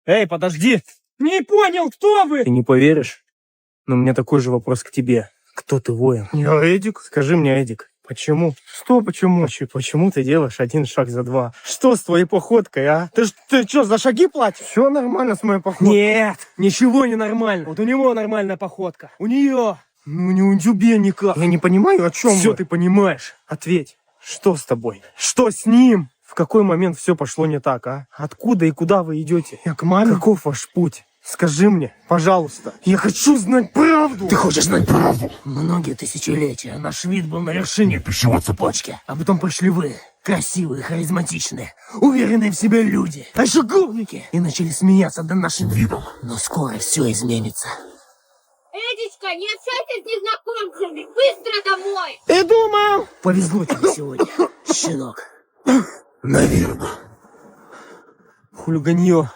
Эй, подожди! Не понял, кто вы? Ты не поверишь, но у меня такой же вопрос к тебе. Кто ты, воин? Я Эдик. Скажи мне, Эдик, почему? Что почему? Почему ты делаешь один шаг за два? Что с твоей походкой, а? Ты что, за шаги платишь? Все нормально с моей походкой? Нет, ничего не нормально. Вот у него нормальная походка. У нее. Ну не у тебя никак. Я не понимаю, о чем все ты понимаешь. Ответь, что с тобой? Что с ним? В какой момент все пошло не так, а? Откуда и куда вы идете? Я к маме. Каков ваш путь? Скажи мне, пожалуйста. Я хочу знать правду. Ты хочешь знать правду? Многие тысячелетия наш вид был на вершине пищевой цепочки. А потом пришли вы, красивые, харизматичные, уверенные в себе люди, а еще говники, и начали смеяться над нашим видом. Но скоро все изменится. Эдичка, не общайся с незнакомцами! Быстро домой! Иду, мам! Повезло тебе сегодня, щенок. Наверное. Хулиганье.